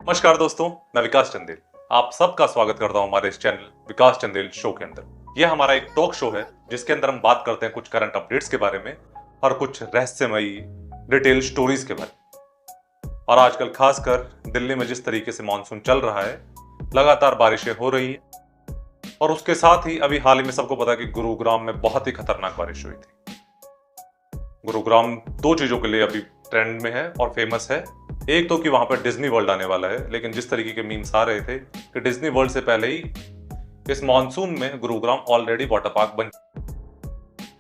नमस्कार दोस्तों, मैं विकास चंदेल आप सबका स्वागत करता हूं हमारे इस चैनल विकास चंदेल शो के अंदर। यह हमारा एक टॉक शो है जिसके अंदर हम बात करते हैं कुछ करंट अपडेट्स के बारे में और कुछ रहस्यमयी डिटेल स्टोरीज के बारे में। और आजकल खासकर दिल्ली में जिस तरीके से मानसून चल रहा है, लगातार बारिशें हो रही है और उसके साथ ही अभी हाल ही में सबको पता कि गुरुग्राम में बहुत ही खतरनाक बारिश हुई थी। गुरुग्राम दो चीजों के लिए अभी ट्रेंड में है और फेमस है। एक तो कि वहां पर डिज्नी वर्ल्ड आने वाला है, लेकिन जिस तरीके के मीम्स आ रहे थे कि डिज्नी वर्ल्ड से पहले ही इस मॉनसून में गुरुग्राम ऑलरेडी वाटर पार्क बन,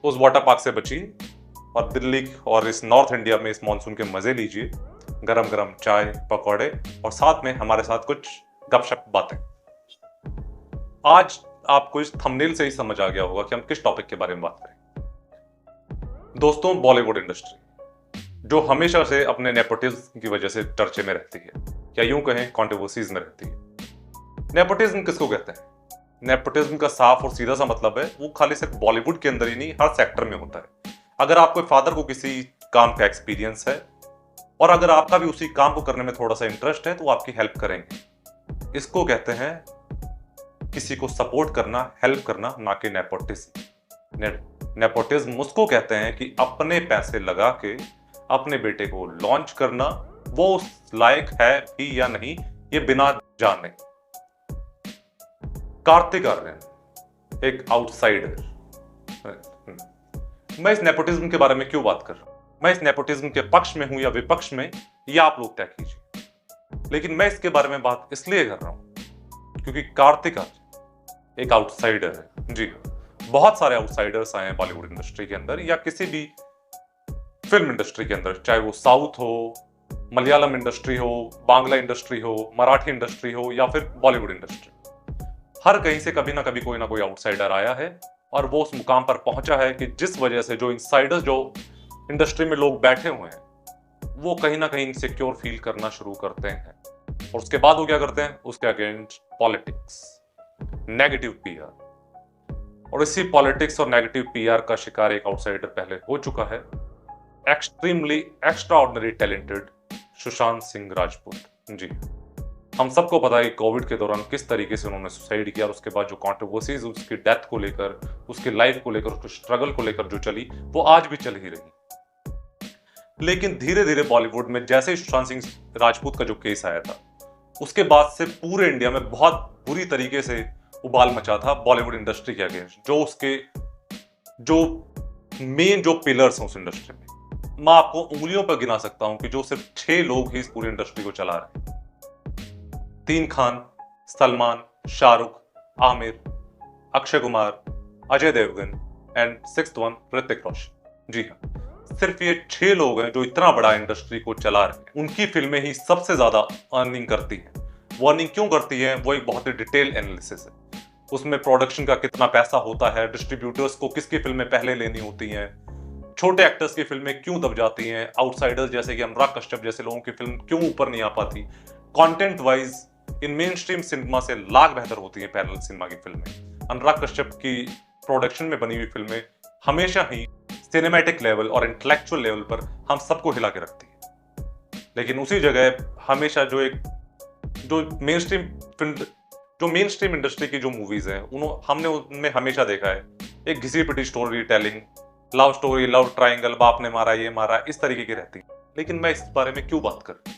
उस वाटर पार्क से बचिए और दिल्ली और इस नॉर्थ इंडिया में इस मॉनसून के मजे लीजिए। गरम गरम चाय पकौड़े और साथ में हमारे साथ कुछ गपशप बातें। आज आपको इस थंबनेल से ही समझ आ गया होगा कि हम किस टॉपिक के बारे में बात करें। दोस्तों, बॉलीवुड इंडस्ट्री जो हमेशा से अपने नेपोटिज्म की वजह से चर्चे में रहती है, या यूं कहें कंट्रोवर्सीज में रहती है। नेपोटिज्म किसको कहते हैं? नेपोटिज्म का साफ और सीधा सा मतलब है वो खाली सिर्फ बॉलीवुड के अंदर ही नहीं, हर सेक्टर में होता है। अगर आपके फादर को किसी काम का एक्सपीरियंस है और अगर आपका भी उसी काम को करने में थोड़ा सा इंटरेस्ट है तो वो आपकी हेल्प करेंगे। इसको कहते हैं किसी को सपोर्ट करना, हेल्प करना, ना कि नेपोटिज्म। नेपोटिज्म उसको कहते हैं कि अपने पैसे लगा के अपने बेटे को लॉन्च करना, वो उस लायक है भी या नहीं ये बिना जाने। कार्तिक आर्यन एक आउटसाइडर। मैं इस नेपोटिज्म के बारे में क्यों बात कर रहा हूं? मैं इस नेपोटिज्म के पक्ष में हूं या विपक्ष में, ये आप लोग तय कीजिए। लेकिन मैं इसके बारे में बात इसलिए कर रहा हूं क्योंकि कार्तिक आर्यन एक आउटसाइडर है। जी, बहुत सारे आउटसाइडर्स आए हैं बॉलीवुड इंडस्ट्री के अंदर या किसी भी फिल्म इंडस्ट्री के अंदर, चाहे वो साउथ हो, मलयालम इंडस्ट्री हो, बांग्ला इंडस्ट्री हो, मराठी इंडस्ट्री हो या फिर बॉलीवुड इंडस्ट्री। हर कहीं से कभी ना कभी कोई ना कोई आउटसाइडर आया है और वो उस मुकाम पर पहुंचा है कि जिस वजह से जो इनसाइडर्स जो इंडस्ट्री में लोग बैठे हुए हैं वो कहीं ना कहीं इनसिक्योर फील करना शुरू करते हैं। और उसके बाद वो क्या करते हैं? उसके अगेंस्ट पॉलिटिक्स, नेगेटिव पीआर। और इसी पॉलिटिक्स और नेगेटिव पीआर का शिकार एक आउटसाइडर पहले हो चुका है, extremely extraordinary talented Sushant Singh Rajput. जी, हम सबको पता है कि कोविड के दौरान किस तरीके से उन्होंने सुसाइड किया और उसके बाद जो कंट्रोवर्सीज उसकी डेथ को लेकर, उसकी लाइफ को लेकर, उसके स्ट्रगल को लेकर जो चली वो आज भी चल ही रही। लेकिन धीरे धीरे बॉलीवुड में जैसे ही सुशांत सिंह राजपूत का जो केस आया था, उसके बाद से पूरे इंडिया में बहुत बुरी तरीके से उबाल मचा था बॉलीवुड इंडस्ट्री के अगेंस्ट। जो उसके जो मेन जो पिलर्स हैं उस इंडस्ट्री में, मैं आपको उंगलियों पर गिना सकता हूं कि जो सिर्फ 6 लोग ही इस पूरी इंडस्ट्री को चला रहे हैं। 3 Khan, Salman, Shahrukh, Aamir, Akshay Kumar, Ajay Devgn and 6th one Hrithik Roshan. जी हाँ, सिर्फ ये 6 लोग हैं जो इतना बड़ा इंडस्ट्री को चला रहे हैं। उनकी फिल्में ही सबसे ज्यादा अर्निंग करती हैं। वो अर्निंग क्यों करती है? वो एक बहुत ही डिटेल एनालिसिस है। उसमें प्रोडक्शन का कितना पैसा होता है, डिस्ट्रीब्यूटर्स को किसकी फिल्में पहले लेनी होती हैं, छोटे एक्टर्स की फिल्में क्यों दब जाती हैं, आउटसाइडर्स जैसे कि अनुराग कश्यप जैसे लोगों की फिल्म क्यों ऊपर नहीं आ पाती, कंटेंट वाइज इन मेन स्ट्रीम सिनेमा से लाख बेहतर होती हैं पैरेलल सिनेमा की फिल्में। अनुराग कश्यप की प्रोडक्शन में बनी हुई फिल्में हमेशा ही सिनेमैटिक लेवल और इंटेलेक्चुअल लेवल पर हम सबको हिला के रखती है। लेकिन उसी जगह हमेशा जो मेन स्ट्रीम इंडस्ट्री की जो मूवीज हैं हमने उनमें हमेशा देखा है एक घिसी पिटी story telling, love story, love triangle, बाप ने मारा, ये मारा, इस तरीके की रहती है। लेकिन मैं इस बारे में क्यों बात कर रहा हूं?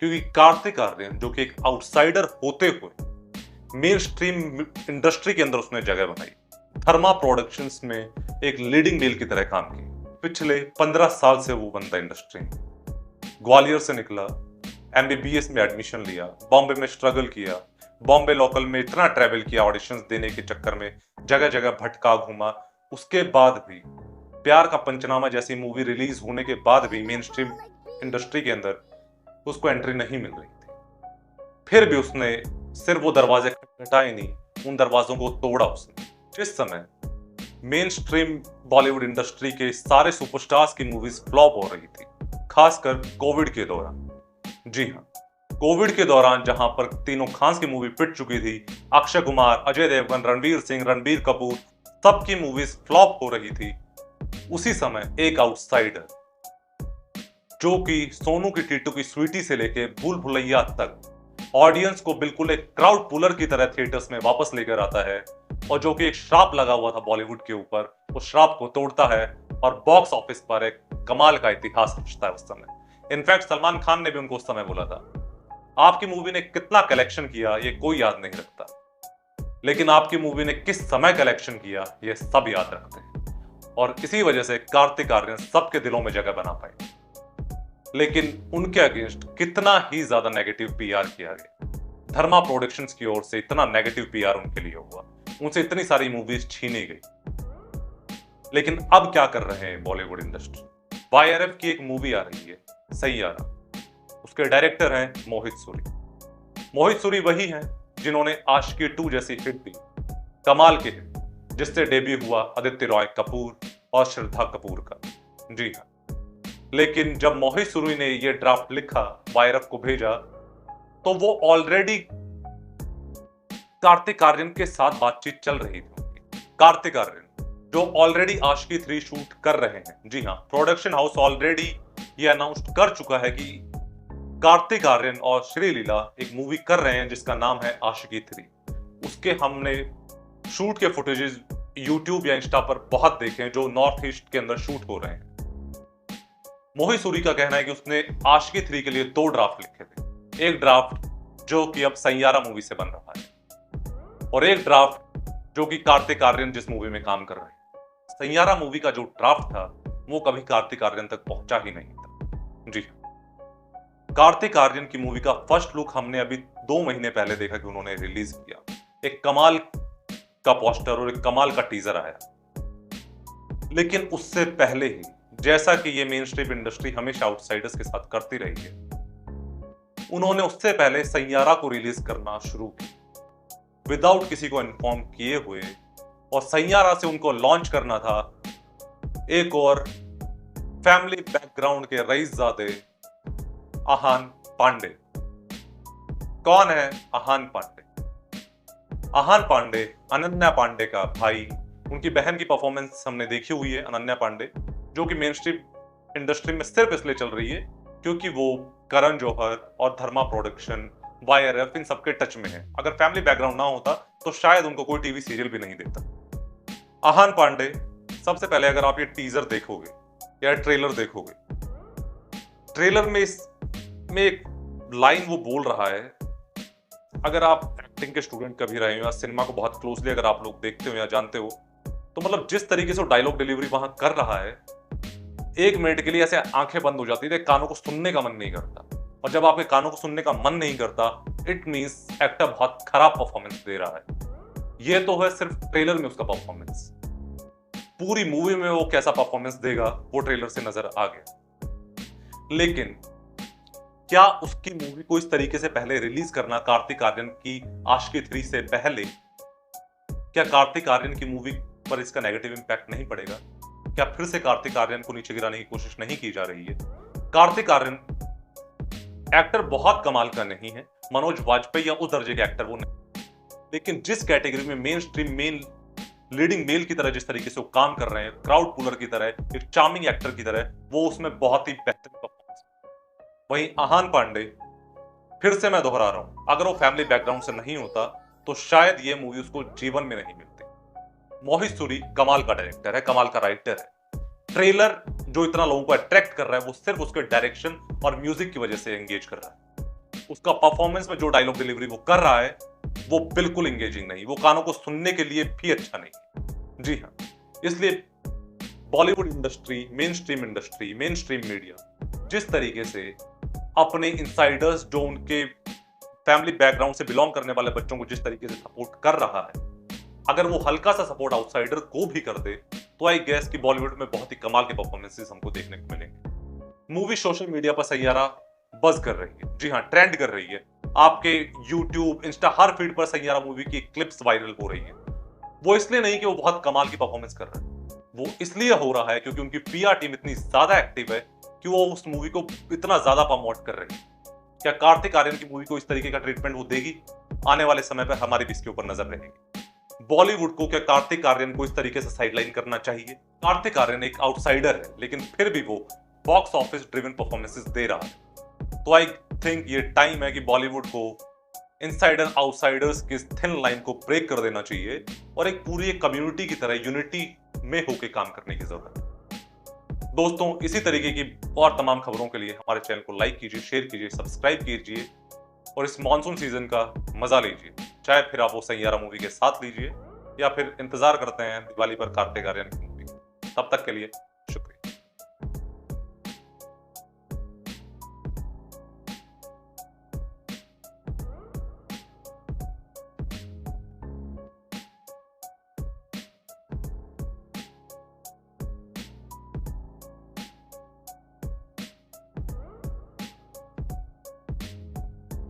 क्योंकि कार्तिक आर्यन जो कि एक आउटसाइडर होते हुए मेन स्ट्रीम इंडस्ट्री के अंदर उसने जगह बनाई, धर्मा प्रोडक्शंस में एक लीडिंग मेल की तरह काम किया। पिछले 15 साल से वो बंदा इंडस्ट्री में, ग्वालियर से निकला, MBBS में एडमिशन लिया, बॉम्बे में स्ट्रगल किया, बॉम्बे लोकल में इतना ट्रेवल किया ऑडिशंस देने के चक्कर में, जगह जगह भटका घूमा। उसके बाद भी प्यार का पंचनामा जैसी मूवी रिलीज होने के बाद भी मेन स्ट्रीम इंडस्ट्री के अंदर उसको एंट्री नहीं मिल रही थी। फिर भी उसने सिर्फ वो दरवाजे खटखटाए नहीं, उन दरवाजों को तोड़ा उसने। जिस समय मेन स्ट्रीम बॉलीवुड इंडस्ट्री के सारे सुपरस्टार्स की मूवीज फ्लॉप हो रही थी, खासकर कोविड के दौरान। जी हाँ, कोविड के दौरान जहां पर तीनों खान्स की मूवी पिट चुकी थी, अक्षय कुमार, अजय देवगन, रणवीर सिंह, रणबीर कपूर, सबकी मूवीज फ्लॉप हो रही थी, उसी समय एक आउटसाइडर जो कि सोनू की टीटू की स्वीटी से लेके भूल भुलैया तक ऑडियंस को बिल्कुल एक क्राउड पुलर की तरह थिएटर्स में वापस लेकर आता है, और जो कि एक श्राप लगा हुआ था बॉलीवुड के ऊपर, उस श्राप को तोड़ता है और बॉक्स ऑफिस पर एक कमाल का इतिहास रचता है उस समय। इनफैक्ट सलमान खान ने भी उनको उस समय बोला था, आपकी मूवी ने कितना कलेक्शन किया ये कोई याद नहीं रखता, लेकिन आपकी मूवी ने किस समय कलेक्शन किया ये सब याद रखते हैं। और इसी वजह से कार्तिक आर्यन सबके दिलों में जगह बना पाए। लेकिन उनके अगेंस्ट कितना ही ज्यादा नेगेटिव पीआर किया गया, धर्मा प्रोडक्शंस की ओर से इतना नेगेटिव पीआर उनके लिए हुआ, उनसे इतनी सारी मूवीज छीनी गई। लेकिन अब क्या कर रहे हैं बॉलीवुड इंडस्ट्री? YRF की एक मूवी आ रही है सैयारा, उसके डायरेक्टर हैं मोहित सूरी। मोहित सूरी वही हैं जिन्होंने आशिकी 2 जैसी हिट दी, कमाल की हिट, जिससे डेब्यू हुआ आदित्य रॉय कपूर और श्रद्धा कपूर का। जी हाँ, लेकिन जब मोहित सूरी ने यह ड्राफ्ट लिखा, YRF को भेजा, तो वो ऑलरेडी कार्तिक आर्यन के साथ बातचीत चल रही थी। कार्तिक आर्यन जो ऑलरेडी आशिकी 3 शूट कर रहे हैं। जी हाँ, प्रोडक्शन हाउस ऑलरेडी ये अनाउंस कर चुका है कि कार्तिक आर्यन और श्री लीला एक मूवी कर रहे हैं जिसका नाम है आशिकी 3। उसके हमने शूट के फुटेजेस यूट्यूब या इंस्टा पर बहुत देखे हैं जो नॉर्थ ईस्ट के अंदर शूट हो रहे हैं। मोहित सूरी का कहना है कि उसने आशिकी 3 के लिए 2 ड्राफ्ट लिखे थे, एक ड्राफ्ट जो कि अब सैयारा मूवी से बन रहा है, और एक ड्राफ्ट जो कि कार्तिक आर्यन जिस मूवी में काम कर रहे हैं। सैयारा मूवी का जो ड्राफ्ट था वो कभी कार्तिक आर्यन तक पहुंचा ही नहीं था। जी, कार्तिक आर्यन की मूवी का फर्स्ट लुक हमने अभी 2 महीने पहले देखा कि उन्होंने रिलीज किया। एक कमाल का पोस्टर और एक कमाल का टीजर आया। लेकिन उससे पहले ही, जैसा कि ये मेन स्ट्रीम इंडस्ट्री हमेशा आउटसाइडर्स के साथ करती रही है, उन्होंने उससे पहले सैयारा को रिलीज करना शुरू किया विदाउट किसी को इन्फॉर्म किए हुए। और सैयारा से उनको लॉन्च करना था एक और फैमिली बैकग्राउंड के रईसजादे आहान पांडे। कौन है आहान पांडे? आहान पांडे अनन्या पांडे का भाई। उनकी बहन की परफॉर्मेंस हमने देखी हुई है, अनन्या पांडे, जो कि मेन स्ट्रीम इंडस्ट्री में सिर्फ इसलिए चल रही है क्योंकि वो करण जौहर और धर्मा प्रोडक्शन, YRF इन सबके टच में है। अगर फैमिली बैकग्राउंड ना होता तो शायद उनको कोई टीवी सीरियल भी नहीं देता। आहान पांडे, सबसे पहले अगर आप ये टीजर देखोगे या ट्रेलर देखोगे, ट्रेलर में इसमें एक लाइन वो बोल रहा है, अगर आप एक्टिंग के स्टूडेंट कभी रहे हो या सिनेमा को बहुत क्लोजली अगर आप लोग देखते हो या जानते हो, तो मतलब जिस तरीके से वो डायलॉग डिलीवरी वहां कर रहा है, 1 मिनट के लिए ऐसे आंखें बंद हो जाती है, कानों को सुनने का मन नहीं करता। और जब आपके कानों को सुनने का मन नहीं करता, इट मींस एक्टर बहुत खराब परफॉर्मेंस दे रहा है। ये तो है सिर्फ ट्रेलर में उसका परफॉर्मेंस, पूरी मूवी में वो कैसा परफॉर्मेंस देगा वो ट्रेलर से नजर आ गया। लेकिन क्या उसकी मूवी को इस तरीके से पहले रिलीज करना, कार्तिक आर्यन की आशिकी 3 से पहले, क्या कार्तिक आर्यन की मूवी पर इसका नेगेटिव इंपैक्ट नहीं पड़ेगा? क्या फिर से कार्तिक आर्यन को नीचे गिराने की कोशिश नहीं की जा रही है? कार्तिक आर्यन एक्टर बहुत कमाल का नहीं है, मनोज वाजपेयी या उस दर्जे के एक्टर वो नहीं, लेकिन जिस कैटेगरी में mainstream main leading male की तरह जिस तरीके से वो काम कर रहे हैं, क्राउड पुलर की तरह, एक चार्मिंग एक्टर की तरह, वो उसमें बहुत ही बेहतरीन परफॉर्मेंस। वहीं आहान पांडे, फिर से मैं दोहरा रहा हूं, अगर वो फैमिली बैकग्राउंड से नहीं होता तो शायद ये मूवी उसको जीवन में नहीं मिलती। मोहित सूरी कमाल का डायरेक्टर है, कमाल का राइटर है। ट्रेलर जो इतना लोगों को अट्रैक्ट कर रहा है वो सिर्फ उसके डायरेक्शन और म्यूजिक की वजह से एंगेज कर रहा है। उसका परफॉर्मेंस में जो डायलॉग डिलीवरी वो कर रहा है वो बिल्कुल एंगेजिंग नहीं, वो कानों को सुनने के लिए भी अच्छा नहीं। जी हाँ, इसलिए Bollywood industry, main stream media जिस तरीके से अपने इंसाइडर्स, जो उनके फैमिली बैकग्राउंड से बिलोंग करने वाले बच्चों को जिस तरीके से सपोर्ट कर रहा है, अगर वो हल्का सा सपोर्ट आउटसाइडर को भी कर दे तो आई गेस कि बॉलीवुड में बहुत ही कमाल के परफॉर्मेंसेस हमको देखने को मिलेंगे। मूवी सोशल मीडिया पर सैयारा बज कर रही है, जी हाँ, ट्रेंड कर रही है। आपके यूट्यूब, इंस्टा, हर फीड पर सैयारा मूवी की क्लिप्स वायरल हो रही है। वो इसलिए नहीं कि वो बहुत कमाल की परफॉर्मेंस कर रहा है, वो इसलिए हो रहा है क्योंकि उनकी पीआर टीम इतनी ज्यादा एक्टिव है कि वो उस मूवी को इतना ज्यादा प्रमोट कर रही है। क्या कार्तिक आर्यन की मूवी को इस तरीके का ट्रीटमेंट वो देगी? आने वाले समय पर हमारी भी इसके ऊपर नजर रहेगी। बॉलीवुड को क्या कार्तिक आर्यन को इस तरीके से साइडलाइन करना चाहिए? कार्तिक आर्यन एक आउटसाइडर है, लेकिन फिर भी वो बॉक्स ऑफिस ड्रिवन परफॉर्मेंसेस दे रहा है। तो आई थिंक ये टाइम है कि बॉलीवुड को इनसाइडर आउटसाइडर्स की थिन लाइन को ब्रेक कर देना चाहिए और एक पूरी कम्युनिटी की तरह यूनिटी में होकर काम करने की जरूरत है। दोस्तों, इसी तरीके की और तमाम खबरों के लिए हमारे चैनल को लाइक कीजिए, शेयर कीजिए, सब्सक्राइब कीजिए और इस मॉनसून सीजन का मजा लीजिए। चाहे फिर आप वो सैयारा मूवी के साथ लीजिए या फिर इंतजार करते हैं दिवाली पर कार्तिक आर्यन की मूवी। तब तक के लिए